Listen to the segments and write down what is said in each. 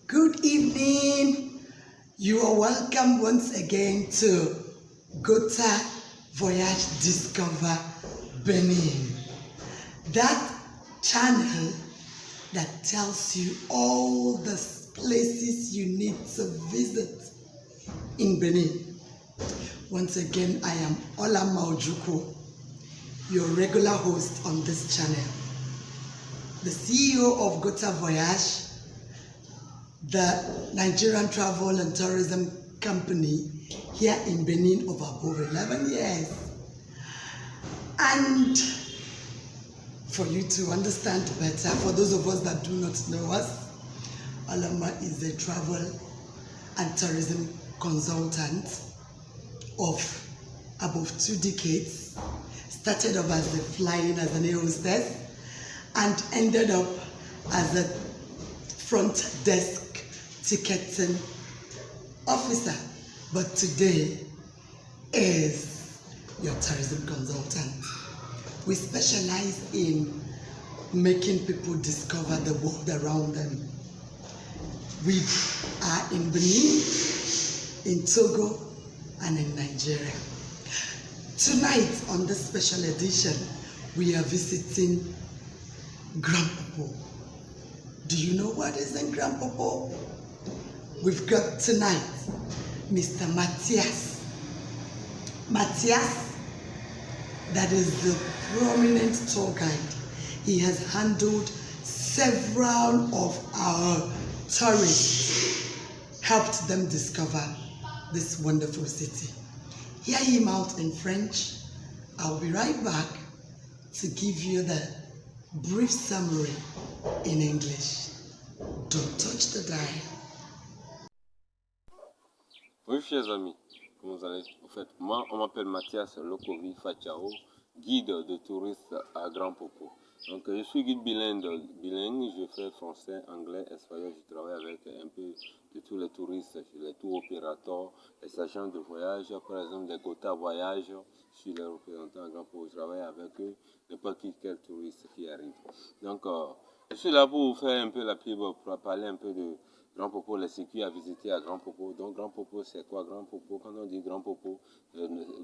Good evening. You are welcome once again to Gota Voyage Discover Benin. That channel that tells you all the places you need to visit in Benin. Once again, I am Ola Maujuko, your regular host on this channel. The CEO of Gota Voyage, the Nigerian Travel and Tourism Company here in Benin of above 11 years. And for you to understand better, for those of us that do not know us, Alama is a travel and tourism consultant of above 2 decades. Started off as as an air hostess and ended up as a front desk ticketing officer, but today is your tourism consultant. We specialize in making people discover the world around them. We are in Benin, in Togo, and in Nigeria. Tonight, on this special edition, we are visiting Grand Popo. Do you know what is in Grand Popo? We've got tonight Mr. Matthias. Matthias, that is the prominent tour guide. He has handled several of our tourists, helped them discover this wonderful city. Hear him out in French. I'll be right back to give you the brief summary in English. Don't touch the dial. Oui, chers amis, comment vous allez? En fait, moi, on m'appelle Mathias Lokovi Fachao, guide de touristes à Grand Popo. Donc, je suis guide bilingue, je fais français, anglais, espagnol. Je travaille avec un peu de tous les touristes, les tours opérateurs, les agents de voyage, par exemple, des Gota Voyage. Je suis les représentants à Grand Popo. Je travaille avec eux, n'importe quel touriste qui arrive. Donc, je suis là pour vous faire un peu la pub, pour parler un peu de Grand Popo, les circuits à visiter à Grand Popo. Donc, Grand Popo, c'est quoi Grand Popo? Quand on dit Grand Popo,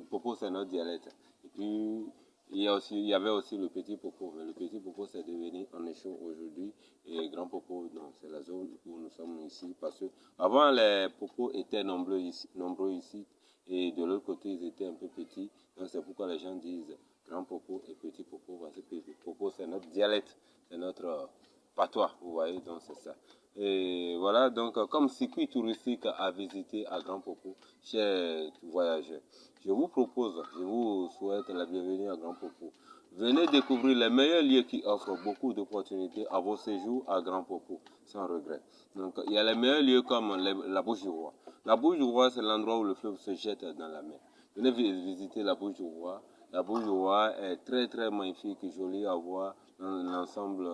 Popo, c'est notre dialecte. Et puis, il y avait aussi le Petit Popo. Mais le Petit Popo, c'est devenu en échec aujourd'hui. Et Grand Popo, non, c'est la zone où nous sommes ici. Parce que avant, les Popos étaient nombreux ici. Et de l'autre côté, ils étaient un peu petits. Donc, c'est pourquoi les gens disent Grand Popo et Petit Popo. Parce que Popo, c'est notre dialecte. C'est notre patois, vous voyez, donc c'est ça. Et voilà, donc comme circuit touristique à visiter à Grand Popo, chers voyageurs, je vous souhaite la bienvenue à Grand Popo. Venez découvrir les meilleurs lieux qui offrent beaucoup d'opportunités à vos séjours à Grand Popo, sans regret. Donc il y a les meilleurs lieux comme la Bouche du Roi. La Bouche du Roi, c'est l'endroit où le fleuve se jette dans la mer. Venez visiter la Bouche du Roi. La Bouche du Roi est très très magnifique, jolie à voir dans l'ensemble,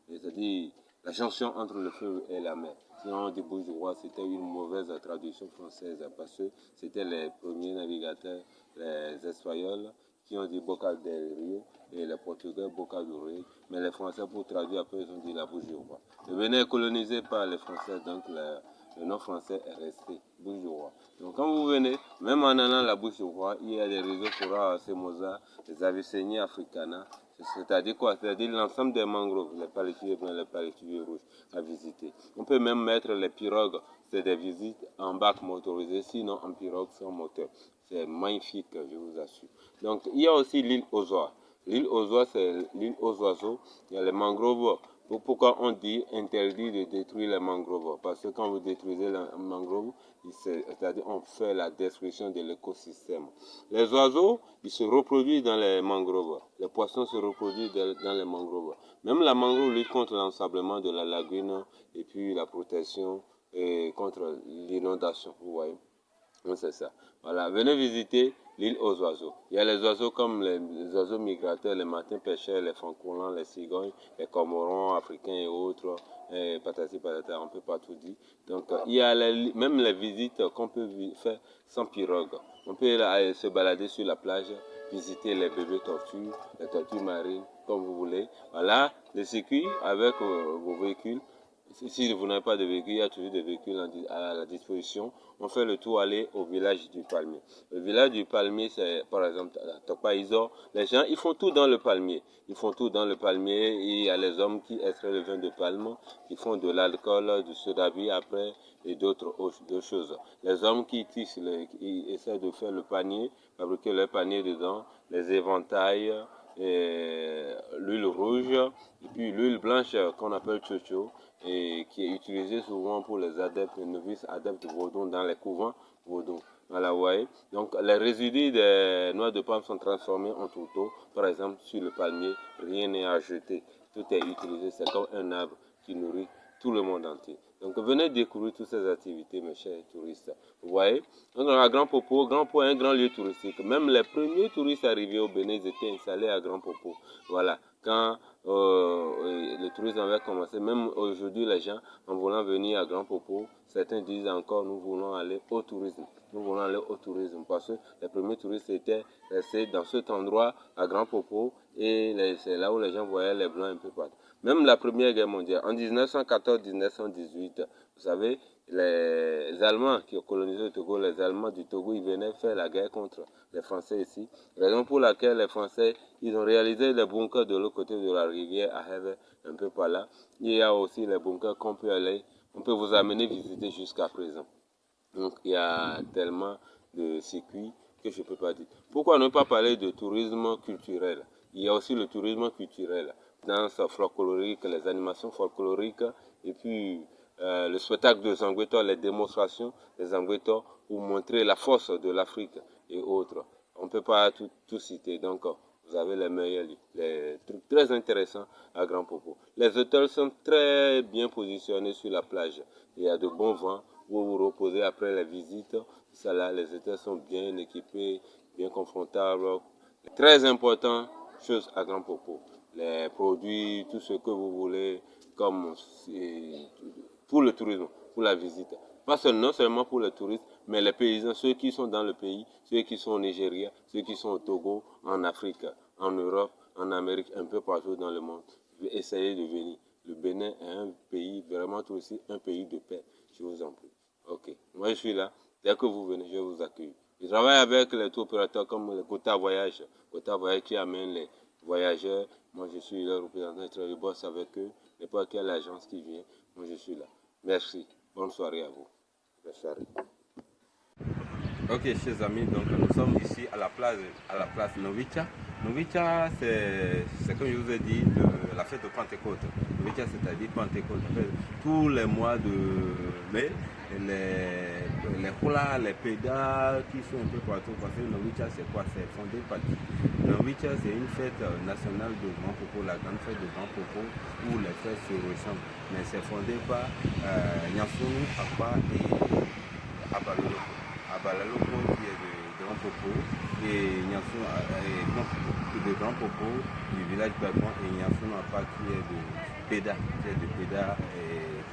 c'est-à-dire la jonction entre le fleuve et la mer. Sinon, on dit Bouches du Roi, c'était une mauvaise traduction française parce que c'était les premiers navigateurs, les Espagnols, qui ont dit Boca del Rio et les Portugais Boca du Rio. Mais les Français, pour traduire après, ils ont dit la Bouche du Roi. Le Bénin est colonisé par les Français, donc le nom français est resté Bouche du Roi. Donc quand vous venez, même en allant à la Bouche du Roi, il y a des réseaux Cora, Semosa, les Avicennia africana. C'est-à-dire quoi? C'est-à-dire l'ensemble des mangroves, les palétuviers blancs, les palétuviers rouges à visiter. On peut même mettre les pirogues, c'est des visites en bac motorisé, sinon en pirogue sans moteur. C'est magnifique, je vous assure. Donc il y a aussi l'île aux oies. L'île aux oies, c'est l'île aux oiseaux. Il y a les mangroves. Pourquoi on dit interdit de détruire les mangroves? Parce que quand vous détruisez les mangroves, c'est-à-dire on fait la destruction de l'écosystème. Les oiseaux, ils se reproduisent dans les mangroves. Les poissons se reproduisent dans les mangroves. Même la mangrove lutte contre l'ensablement de la lagune et puis la protection et contre l'inondation, vous voyez. Donc c'est ça. Voilà, venez visiter l'île aux oiseaux. Il y a les oiseaux comme les oiseaux migrateurs, les martins pêcheurs, les francolins, les cigognes, les cormorans africains et autres, et patati patata, on peut pas tout dire. Donc il y a même les visites qu'on peut faire sans pirogue. On peut aller se balader sur la plage, visiter les bébés tortues, les tortues marines, comme vous voulez. Voilà, le circuit avec vos véhicules. Si vous n'avez pas de véhicule, il y a toujours des véhicules à la disposition. On fait le tour, aller au village du palmier. Le village du palmier, c'est par exemple à Tokpa Isor. Les gens, ils font tout dans le palmier. Ils font tout dans le palmier. Il y a les hommes qui extraient le vin de palme, qui font de l'alcool, du soda-bi après et d'autres choses. Les hommes qui tissent, qui essaient de faire le panier, fabriquer leur panier dedans, les éventails, l'huile rouge et puis l'huile blanche qu'on appelle chocho et qui est utilisée souvent pour les adeptes, les novices adeptes vaudou dans les couvents vaudou. Voilà, ouais. Donc les résidus des noix de palme sont transformés en tourteaux. Par exemple, sur le palmier, rien n'est à jeter. Tout est utilisé, c'est comme un arbre qui nourrit tout le monde entier. Donc venez découvrir toutes ces activités, mes chers touristes. Vous voyez, donc à Grand Popo est un grand lieu touristique. Même les premiers touristes arrivés au Bénin étaient installés à Grand Popo. Voilà, quand le tourisme avait commencé, même aujourd'hui les gens, en voulant venir à Grand Popo, certains disent encore nous voulons aller au tourisme. Nous voulons aller au tourisme parce que les premiers touristes étaient restés dans cet endroit à Grand Popo et c'est là où les gens voyaient les blancs un peu partout. Même la Première Guerre mondiale, en 1914-1918, vous savez, les Allemands qui ont colonisé le Togo, les Allemands du Togo, ils venaient faire la guerre contre les Français ici. Raison pour laquelle les Français, ils ont réalisé les bunkers de l'autre côté de la rivière à Hève, un peu par là. Il y a aussi les bunkers qu'on peut aller, on peut vous amener visiter jusqu'à présent. Donc il y a tellement de circuits que je ne peux pas dire. Pourquoi ne pas parler de tourisme culturel? Il y a aussi le tourisme culturel, danse folklorique, les animations folkloriques et puis le spectacle de Zangweto, les démonstrations des Zangweto pour montrer la force de l'Afrique et autres. On ne peut pas tout citer, donc vous avez les meilleurs lieux, les trucs très intéressants à Grand Popo. Les hôtels sont très bien positionnés sur la plage. Il y a de bons vents où vous reposez après les visites. Ça là, les hôtels sont bien équipés, bien confortables. Très important, chose à Grand Popo. Les produits, tout ce que vous voulez, comme pour le tourisme, pour la visite. Non seulement pour les touristes, mais les paysans, ceux qui sont dans le pays, ceux qui sont au Nigeria, ceux qui sont au Togo, en Afrique, en Europe, en Amérique, un peu partout dans le monde. Essayez de venir. Le Bénin est un pays vraiment touristique, un pays de paix. Je vous en prie. Ok, moi je suis là. Dès que vous venez, je vais vous accueillir. Je travaille avec les tour opérateurs comme le Kota Voyage. Kota Voyage qui amène les voyageurs. Moi je suis le représentant, je bosse avec eux. N'importe quelle agence qui vient, moi je suis là. Merci. Bonne soirée à vous. Bonne soirée. Ok, chers amis, donc nous sommes ici à la place Novicha. Novicha, c'est comme je vous ai dit, la fête de Pentecôte. Novicha, c'est-à-dire Pentecôte. En fait, tous les mois de mai, les hula, les pédales qui sont un peu partout. Parce que Novicha, c'est quoi? C'est fondé par qui? Novicha, c'est une fête nationale de Grand Popo, la grande fête de Grand Popo, où les fêtes se ressemblent. Mais c'est fondé par Nyansunu, Akpa et Abalolo. Abalaloko qui est de Grand Popo et Nyansou de Grand Popo du village Babon et Nyansou Napa qui est de Péda,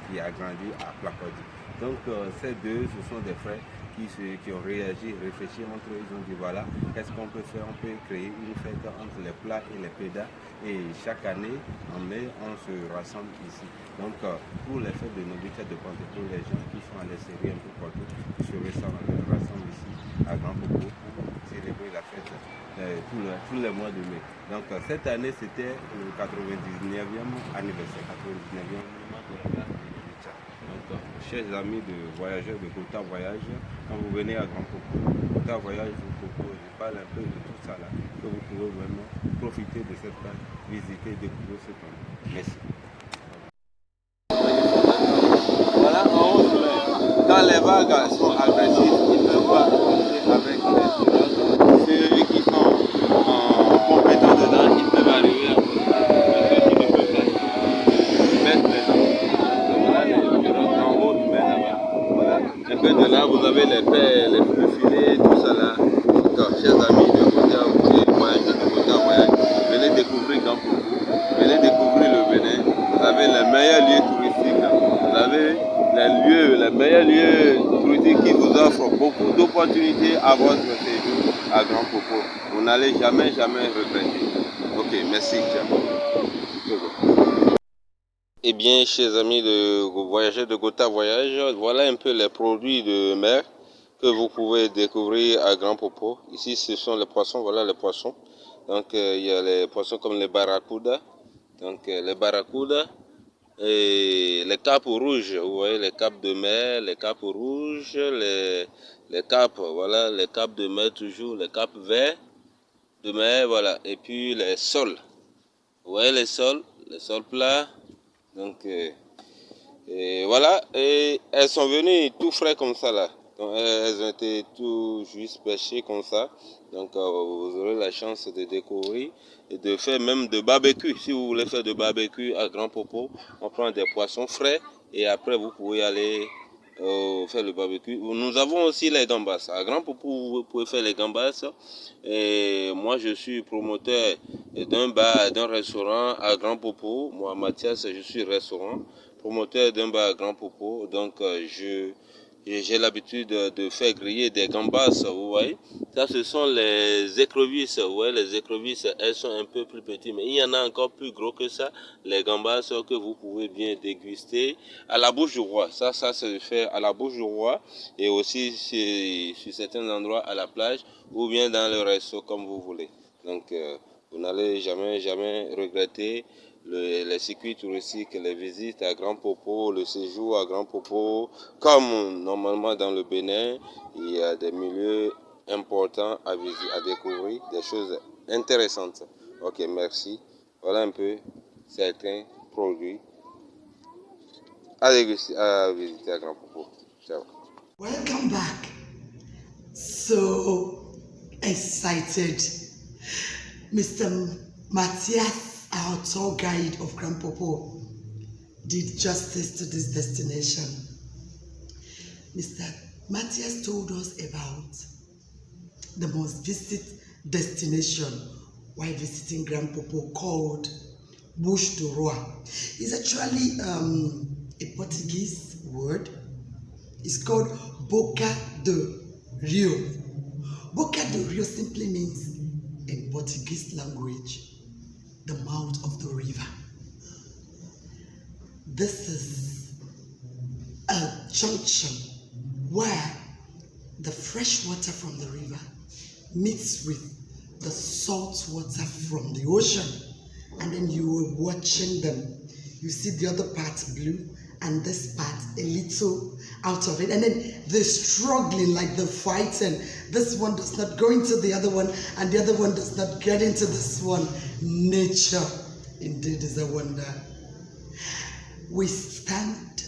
qui a grandi à Plakodi. Donc ces deux, ce sont des frères qui ont réfléchi entre eux, ils ont dit voilà, qu'est-ce qu'on peut faire? On peut créer une fête entre les plats et les pédas et chaque année, en mai, on se rassemble ici. Donc pour les fêtes de Novicha de Pentecôte, les gens qui sont à l'extérieur un peu partout, ils se rassemblent ici à Grand Popo pour célébrer la fête tous les mois de mai. Donc cette année, c'était le 99e anniversaire, 99e mois de Novicha. Donc, chers amis de voyageurs de Kota Voyage, quand vous venez à Grand Popo, Kota Voyage vous propose, je parle un peu de tout ça là, que vous pouvez vraiment profiter de cette page, visiter, découvrir ce temps. Merci. Voilà, en haut de mer, quand les vagues sont agressives, ils ne peuvent pas monter avec les ceux qui sont compétents dedans, ils peuvent arriver à côté. Ceux qui ne peuvent pas mettre les un peu de là, vous avez les paix, les filets, tout ça là. Donc, chers amis de Kota Voyage, venez découvrir Grand Popo, venez découvrir le Bénin. Vous avez les meilleurs lieux touristiques, vous avez les meilleurs lieux touristiques qui vous offrent beaucoup d'opportunités à votre séjour à Grand Popo. Vous n'allez jamais regretter. Ok, merci. Eh bien, chers amis de voyageurs de Gota Voyage, voilà un peu les produits de mer que vous pouvez découvrir à Grand Popo. Ici, ce sont les poissons, voilà les poissons. Donc, il y a les poissons comme les barracudas. Donc, les barracudas et les capes rouges. Vous voyez les capes de mer, les capes rouges, les capes, voilà, les capes de mer toujours, les capes verts de mer, voilà. Et puis les sols. Vous voyez les sols plats. Donc, et voilà, et elles sont venues tout frais comme ça là. Donc, elles ont été tout juste pêchées comme ça. Donc vous aurez la chance de découvrir et de faire même de barbecue. Si vous voulez faire de barbecue à Grand Popo, on prend des poissons frais et après vous pouvez aller faire le barbecue. Nous avons aussi les gambas. À Grand Popo, vous pouvez faire les gambas. Et moi, je suis promoteur d'un bar, d'un restaurant à Grand Popo. Moi, Mathias, je suis restaurant, promoteur d'un bar à Grand Popo. Donc, j'ai l'habitude de faire griller des gambas, vous voyez. Ça, ce sont les écrevisses. Vous voyez, les écrevisses, elles sont un peu plus petites, mais il y en a encore plus gros que ça. Les gambas que vous pouvez bien déguster à la bouche du roi. Ça se fait à la bouche du roi et aussi sur certains endroits à la plage ou bien dans le resto comme vous voulez. Donc, vous n'allez jamais regretter les circuits touristiques, les visites à Grand Popo, le séjour à Grand Popo. Comme normalement dans le Bénin, il y a des milieux importants à découvrir, des choses intéressantes. Ok, merci. Voilà un peu certains produits à visiter à Grand Popo. Ciao. Welcome back. So excited. Mr. Matthias, our tour guide of Grand Popo, did justice to this destination. Mr. Matthias told us about the most visited destination while visiting Grand Popo called Bouche do Roi. It's actually a Portuguese word. It's called Boca do Rio. Boca do Rio simply means, in Portuguese language, the mouth of the river. This is a junction where the fresh water from the river meets with the salt water from the ocean, and then you were watching them. You see the other part blue and this part a little out of it, and then they're struggling, like they're fighting. This one does not go into the other one and the other one does not get into this one. Nature indeed is a wonder. We stand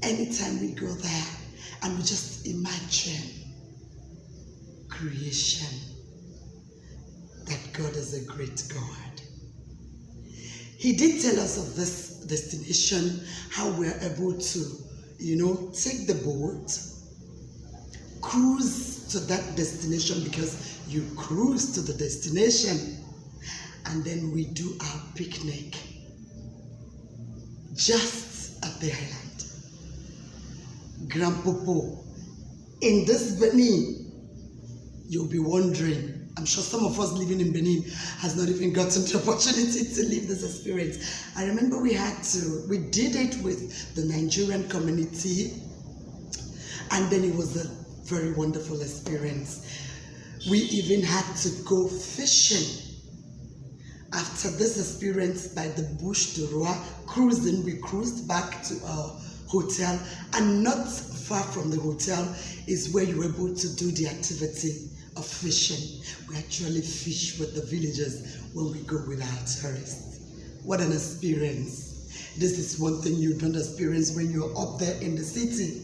anytime we go there and we just imagine creation, that God is a great God. He did tell us of this destination, how we're able to, take the boat, cruise to that destination, because you cruise to the destination, and then we do our picnic just at the island. Grand Popo. In this Benin, you'll be wondering, I'm sure some of us living in Benin has not even gotten the opportunity to live this experience. I remember we did it with the Nigerian community, and then it was a very wonderful experience. We even had to go fishing. After this experience by the Bouche du Roi, cruising, we cruised back to our hotel, and not far from the hotel is where you were able to do the activity of fishing. We actually fish with the villagers when we go with our tourists. What an experience. This is one thing you don't experience when you're up there in the city.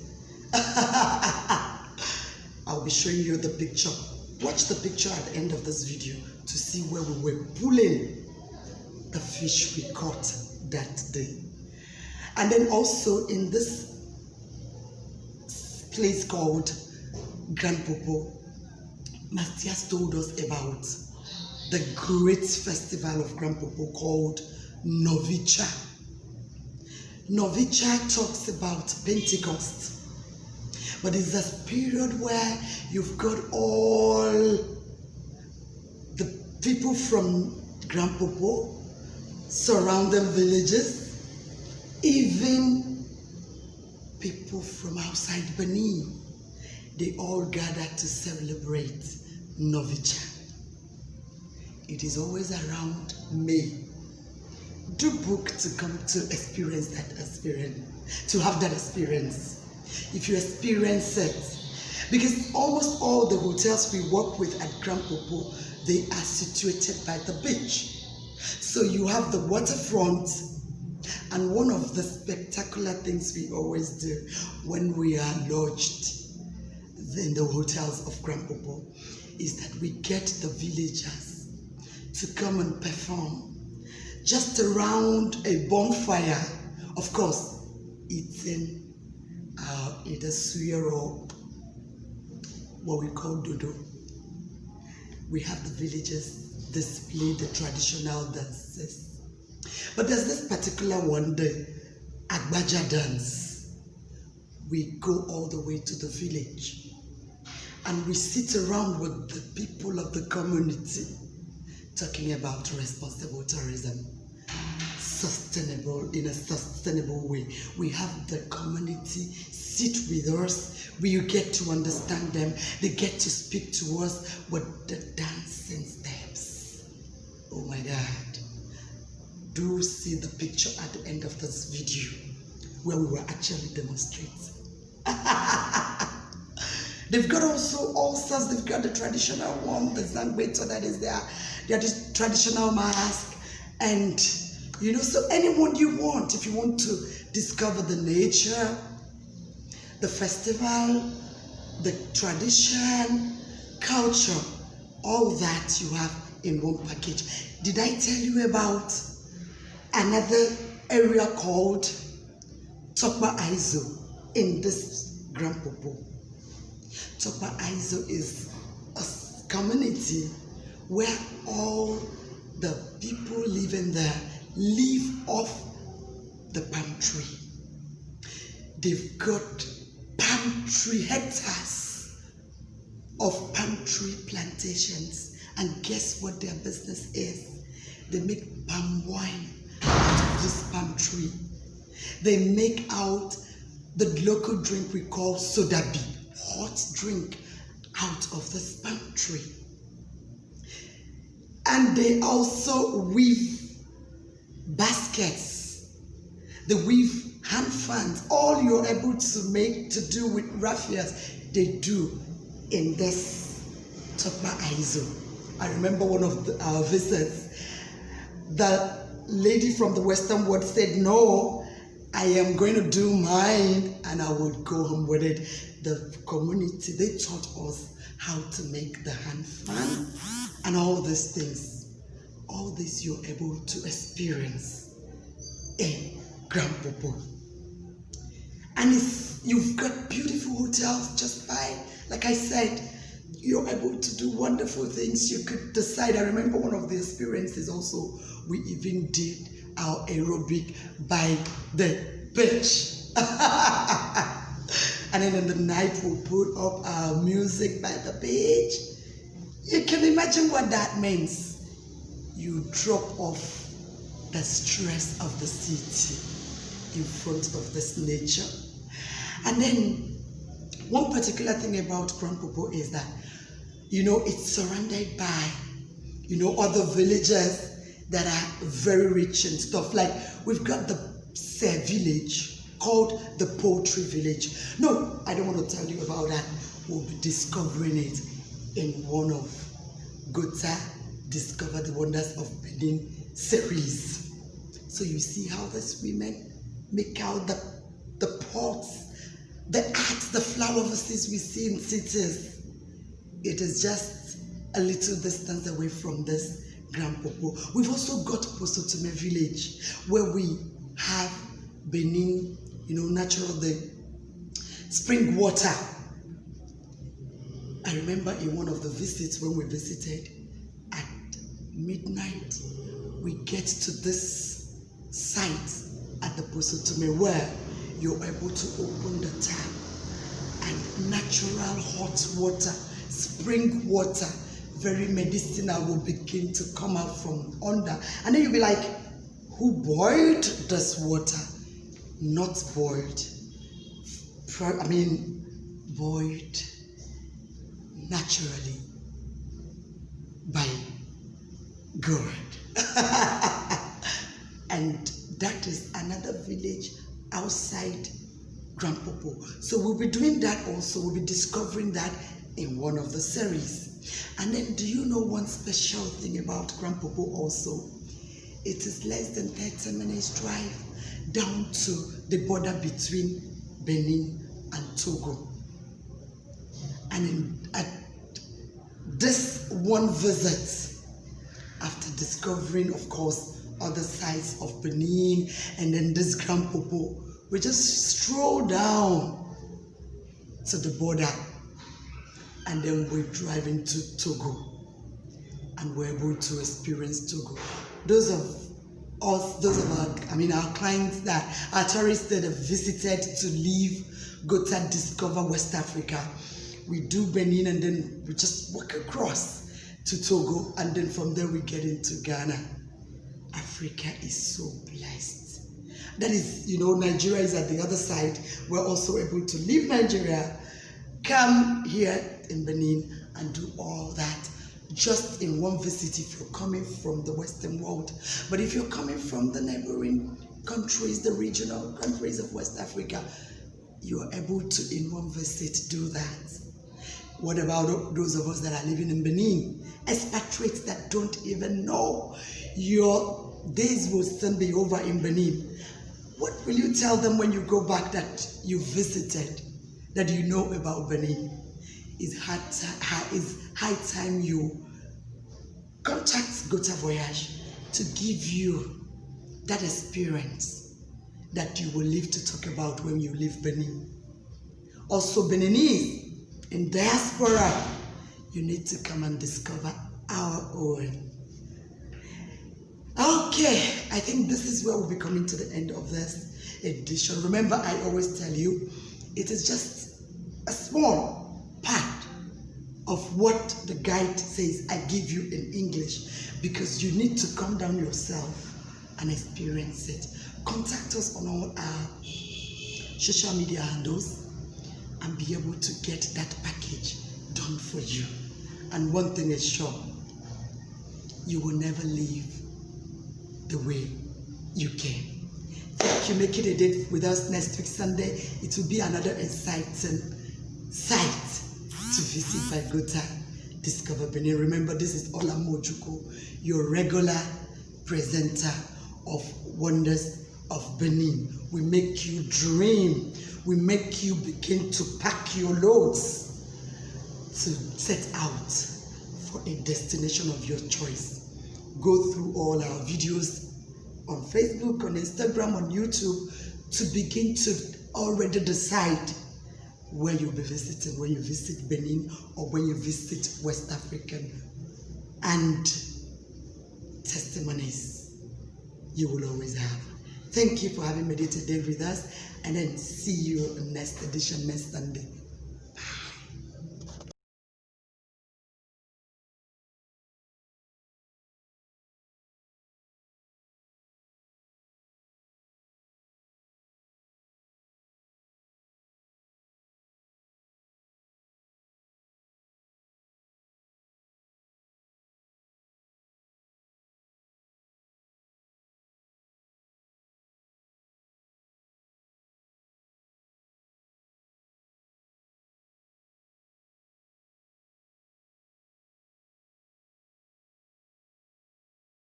I'll be showing you the picture. Watch the picture at the end of this video to see where we were pulling the fish we caught that day. And then also in this place called Grand Popo, Matthias told us about the great festival of Grand Popo called Novicha. Novicha talks about Pentecost, but it's a period where you've got all the people from Grand Popo, surrounding villages, Even people from outside Benin, they all gather to celebrate Novicha. It is always around May. Do book to come to experience that experience, to have that experience. If you experience it, because almost all the hotels we work with at Grand Popo, they are situated by the beach. So you have the waterfront, and one of the spectacular things we always do when we are lodged in the hotels of Grand Popo is that we get the villagers to come and perform just around a bonfire, of course, eating either suya or what we call dodo. We have the villagers display the traditional dances. But there's this particular one, the Agbaja dance. We go all the way to the village and we sit around with the people of the community talking about responsible tourism, in a sustainable way. We have the community sit with us, where you get to understand them, they get to speak to us with the dancing steps. Oh my God. Do see the picture at the end of this video where we were actually demonstrating. They've got also ulcers, they've got the traditional one, the Zangbeto that is there. They are just traditional mask, and you know, so anyone you want, if you want to discover the nature, the festival, the tradition, culture, all that you have in one package. Did I tell you about another area called Tokpa Aizo in this Grand Popo? Tokpa Aizo is a community where all the people living there live off the palm tree. They've got palm tree hectares of palm tree plantations, and guess what their business is? They make palm wine out of this palm tree. They make out the local drink we call sodabi, hot drink out of this palm tree. And they also weave baskets, they weave hand fans, all you're able to do with raffias, they do in this Tokpa Aizo. I remember one of our visits, the lady from the Western world said, no, I am going to do mine and I would go home with it. The community, they taught us how to make the hand fan and all these things. All this you're able to experience in Grand Popo. And you've got beautiful hotels just by, like I said, you're able to do wonderful things. You could decide. I remember one of the experiences also, we even did our aerobic by the beach. And then in the night we'll put up our music by the beach. You can imagine what that means. You drop off the stress of the city in front of this nature. And then one particular thing about Grand Popo is that, you know, it's surrounded by, you know, other villages that are very rich and stuff. Like we've got the Seh village called the Poultry Village. No, I don't want to tell you about that. We'll be discovering it in one of Gota Discover the Wonders of Benin series. So you see how these women make out the pots, the arts, the flower vases we see in cities. It is just a little distance away from this Grand Popo. We've also got Posotome village where we have Benin, you know, natural, the spring water. I remember in one of the visits when we visited, at midnight, we get to this site at the Posotome where you're able to open the tap and natural hot water, spring water, very medicinal, will begin to come out from under. And then you'll be like, who boiled this water? not boiled, boiled naturally by God. And that is another village outside Grand Popo. So we'll be doing that also. We'll be discovering that in one of the series. And then, do you know one special thing about Grand Popo also? It is less than 30 minutes drive down to the border between Benin and Togo. And at this one visit, after discovering, of course, other sides of Benin and then this Grand Popo, we just stroll down to the border and then we drive into Togo and we're able to experience Togo. Those of our clients our tourists that have visited to leave Gota, discover West Africa. We do Benin and then we just walk across to Togo and then from there we get into Ghana. Africa is so blessed. That is, Nigeria is at the other side. We're also able to leave Nigeria, come here in Benin and do all that just in one visit if you're coming from the Western world. But if you're coming from the neighboring countries, the regional countries of West Africa, you are able to, in one visit, do that. What about those of us that are living in Benin? Expatriates that don't even know your days will soon be over in Benin. What will you tell them when you go back that you visited, that you know about Benin? It's high time you contact Gota Voyage to give you that experience that you will live to talk about when you leave Benin. Also, Beninese in diaspora, you need to come and discover our own. Okay, I think this is where we'll be coming to the end of this edition. Remember, I always tell you, it is just a small part of what the guide says I give you in English, because you need to come down yourself and experience it. Contact us on all our social media handles and be able to get that package done for you. And one thing is sure, you will never leave the way you came. Thank you. Make it a date with us next week, Sunday. It will be another exciting site to visit by Gota Discover Benin. Remember, this is Ola Mojuko, your regular presenter of Wonders of Benin. We make you dream. We make you begin to pack your loads to set out for a destination of your choice. Go through all our videos on Facebook, on Instagram, on YouTube to begin to already decide where you'll be visiting when you visit Benin or when you visit West African, and testimonies you will always have. Thank you for having made it today with us, and then see you in next edition next Sunday.